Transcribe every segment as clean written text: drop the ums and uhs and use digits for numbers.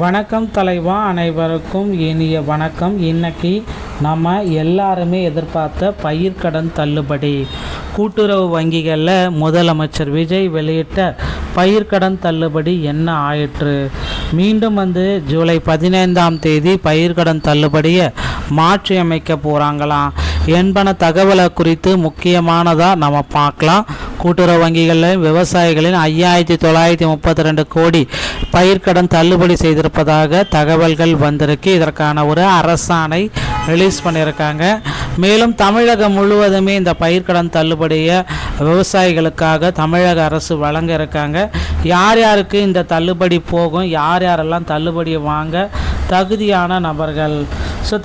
வணக்கம் தலைவா, அனைவருக்கும் இனிய வணக்கம். இன்னைக்கு நம்ம எல்லாருமே எதிர்பார்த்த பயிர்க்கடன் தள்ளுபடி. கூட்டுறவு வங்கிகளில் முதலமைச்சர் விஜய் வெளியிட்ட பயிர்க்கடன் தள்ளுபடி என்ன ஆயிற்று? மீண்டும் ஜூலை 15ஆம் தேதி பயிர்க்கடன் தள்ளுபடியை மாற்றி அமைக்க போகிறாங்களாம் என்பன தகவலை குறித்து முக்கியமானதாக நம்ம பார்க்கலாம். கூட்டுறவு வங்கிகளில் விவசாயிகளின் 5932 கோடி பயிர்க்கடன் தள்ளுபடி செய்திருப்பதாக தகவல்கள் வந்திருக்கு. இதற்கான ஒரு அரசாணை ரிலீஸ் பண்ணியிருக்காங்க. மேலும் தமிழகம் முழுவதுமே இந்த பயிர்க்கடன் தள்ளுபடியை விவசாயிகளுக்காக தமிழக அரசு வழங்க இருக்காங்க. யார் யாருக்கு இந்த தள்ளுபடி போகும், யார் யாரெல்லாம் தள்ளுபடியை வாங்க தகுதியான நபர்கள்.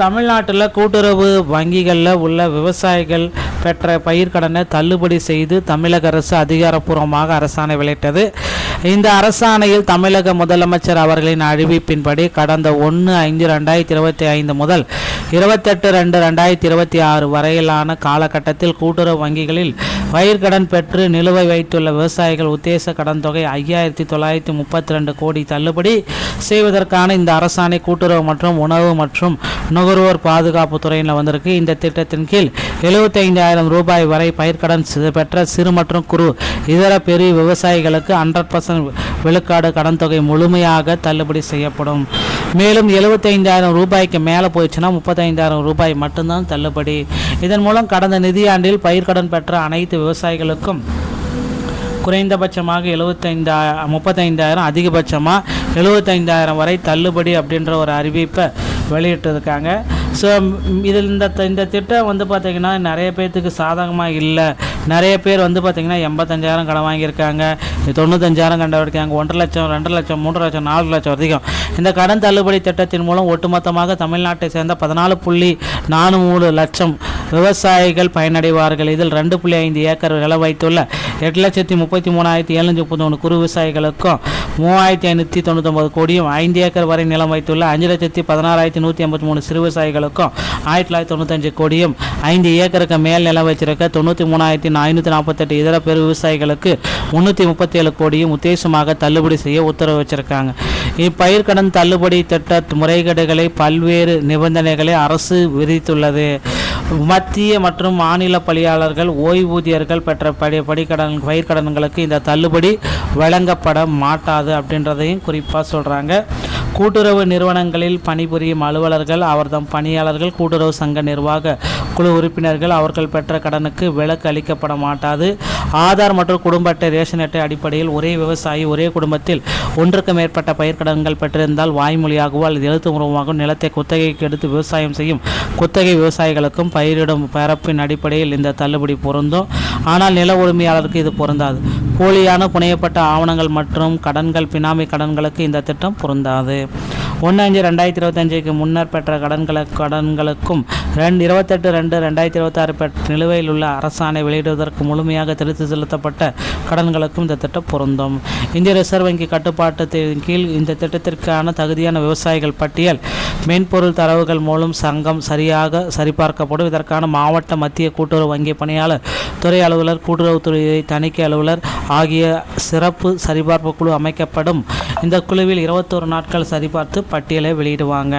தமிழ்நாட்டில் கூட்டுறவு வங்கிகளில் உள்ள விவசாயிகள் பெற்ற பயிர்க்கடனை தள்ளுபடி செய்து தமிழக அரசு அதிகாரப்பூர்வமாக அரசாணை வெளியிட்டது. இந்த அரசாணையில் தமிழக முதலமைச்சர் அவர்களின் அறிவிப்பின்படி கடந்த 1/5/2025 முதல் 28/2/2026 வரையிலான காலகட்டத்தில் கூட்டுறவு வங்கிகளில் பயிர்க்கடன் பெற்று நிலுவை வைத்துள்ள விவசாயிகள் உத்தேச கடன் தொகை 5932 கோடி தள்ளுபடி செய்வதற்கான இந்த அரசாணை கூட்டுறவு மற்றும் உணவு மற்றும் நுகர்வோர் பாதுகாப்பு துறையில் வந்திருக்கு. இந்த திட்டத்தின் கீழ் 75,000 ரூபாய் வரை பயிர்க்கடன் பெற்ற சிறு மற்றும் குறு இதர பெரிய விவசாயிகளுக்கு 100% விழுக்காடு கடன் தொகை முழுமையாக தள்ளுபடி செய்யப்படும். மேலும் 75,000 ரூபாய்க்கு மேலே போயிடுச்சுன்னா 35,000 ரூபாய் மட்டும்தான் தள்ளுபடி. இதன் மூலம் கடந்த நிதியாண்டில் பயிர்க்கடன் பெற்ற அனைத்து விவசாயிகளுக்கும் குறைந்தபட்சமாக 35,000 அதிகபட்சமாக 75,000 வரை தள்ளுபடி அப்படின்ற ஒரு அறிவிப்பை வெளியிட்டிருக்காங்க. இதில் இந்த திட்டம் பார்த்திங்கன்னா நிறைய பேர்த்துக்கு சாதகமாக இல்லை. நிறைய பேர் பார்த்திங்கன்னா 85,000 கடன் வாங்கியிருக்காங்க, 95,000 கடன் இருக்காங்க, 1,00,000 2 லட்சம் 3 லட்சம் 4 லட்சம் அதிகம். இந்த கடன் தள்ளுபடி திட்டத்தின் மூலம் ஒட்டுமொத்தமாக தமிழ்நாட்டை சேர்ந்த 14.43 லட்சம் விவசாயிகள் பயனடைவார்கள். இதில் 2.5 ஏக்கர் நிலம் வைத்துள்ள 8,33,731 குறு விவசாயிகளுக்கும் 3,599 கோடியும், 5 ஏக்கர் வரை நிலம் வைத்துள்ள 5,16,183 சிறு விவசாயிகளுக்கும் 1995 கோடியும், 5 ஏக்கருக்கு மேல் நிலம் வைத்திருக்க 93,548 இதர பெரு விவசாயிகளுக்கு 337 கோடியும் உத்தேசமாக தள்ளுபடி செய்ய உத்தரவு வச்சிருக்காங்க. இப்பயிர்க்கடன் தள்ளுபடி திட்ட முறைகேடுகளை பல்வேறு நிபந்தனைகளை அரசு விதித்துள்ளது. மத்திய மற்றும் மாநில பணியாளர்கள் ஓய்வூதியர்கள் பெற்ற பயிர்க்கடன்களுக்கு இந்த தள்ளுபடி வழங்கப்பட மாட்டாது அப்படின்றதையும் குறிப்பாக சொல்கிறாங்க. கூட்டுறவு நிறுவனங்களில் பணிபுரியும் அலுவலர்கள், அவர்தம் பணியாளர்கள், கூட்டுறவு சங்க நிர்வாக குழு உறுப்பினர்கள் அவர்கள் பெற்ற கடனுக்கு விலக்கு அளிக்கப்பட மாட்டாது. ஆதார் மற்றும் குடும்ப அட்டை, ரேஷன் அட்டை அடிப்படையில் ஒரே விவசாயி ஒரே குடும்பத்தில் ஒன்றுக்கு மேற்பட்ட பயிர்க்கடன்கள் பெற்றிருந்தால் வாய்மொழியாகவோ அல்லது எழுத்துப்பூர்வமாகவும் நிலத்தை குத்தகைக்கு எடுத்து விவசாயம் செய்யும் குத்தகை விவசாயிகளுக்கும் பயிரிடும் பரப்பின் அடிப்படையில் இந்த தள்ளுபடி பொருந்தும். ஆனால் நில உரிமையாளருக்கு இது பொருந்தாது. போலியான புனையப்பட்ட ஆவணங்கள் மற்றும் கடன்கள், பினாமி கடன்களுக்கு இந்த திட்டம் பொருந்தாது. 1/5/2025 முன்னர் பெற்ற கடன்களுக்கும் 28/2/2026 பெற்ற நிலுவையில் உள்ள அரசாணை வெளியிடுவதற்கு முழுமையாக திருத்தி செலுத்தப்பட்ட கடன்களுக்கும் இந்த திட்டம் பொருந்தும். இந்திய ரிசர்வ் வங்கி கட்டுப்பாட்டின் கீழ் இந்த திட்டத்திற்கான தகுதியான விவசாயிகள் பட்டியல் மென்பொருள் தரவுகள் மூலம் சங்கம் சரியாக சரிபார்க்கப்படும். இதற்கான மாவட்ட, மத்திய கூட்டுறவு வங்கி பணியாளர், துறை அலுவலர், கூட்டுறவுத்துறை தணிக்கை அலுவலர் ஆகிய சிறப்பு சரிபார்ப்பு குழு அமைக்கப்படும். இந்த குழுவில் 21 நாட்கள் சரிபார்த்து பட்டியலை வெளியிடுவாங்க.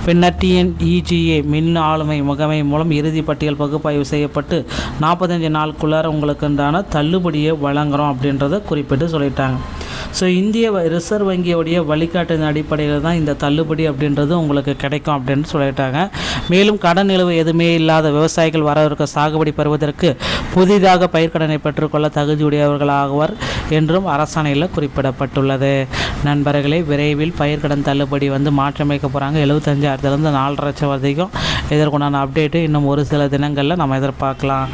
பின்னர் TNEGA மின் ஆளுமை முகமை மூலம் இறுதி பட்டியல் பகுப்பாய்வு செய்யப்பட்டு 45 நாளுக்குள்ளார உங்களுக்கு உண்டான தள்ளுபடியை வழங்குகிறோம் அப்படின்றத குறிப்பிட்டு சொல்லிட்டாங்க. இந்திய ரிசர்வ் வங்கியோடைய வழிகாட்டின் அடிப்படையில் தான் இந்த தள்ளுபடி அப்படின்றது உங்களுக்கு கிடைக்கும் அப்படின்னு சொல்லிட்டாங்க. மேலும் கடன் நிலுவை எதுவுமே இல்லாத விவசாயிகள் வரவிருக்க சாகுபடி பெறுவதற்கு புதிதாக பயிர்க்கடனை பெற்றுக்கொள்ள தகுதியுடையவர்களாகவர் என்றும் அரசாணையில் குறிப்பிடப்பட்டுள்ளது. நண்பர்களே, விரைவில் பயிர்க்கடன் தள்ளுபடி மாற்றமைக்க போகிறாங்க. 75,000 4 லட்சம் வரைக்கும் இதற்குண்டான அப்டேட்டு இன்னும் ஒரு சில தினங்களில் நம்ம எதிர்பார்க்கலாம்.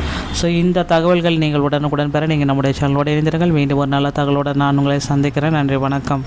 இந்த தகவல்கள் நீங்கள் உடனுக்குடன் பெற நீங்கள் நம்முடைய சேனலோடு இணைந்திருங்கள். மீண்டும் ஒரு நல்ல தகவலோடு நான் உங்களை சந்திக்கிறேன். நன்றி, வணக்கம்.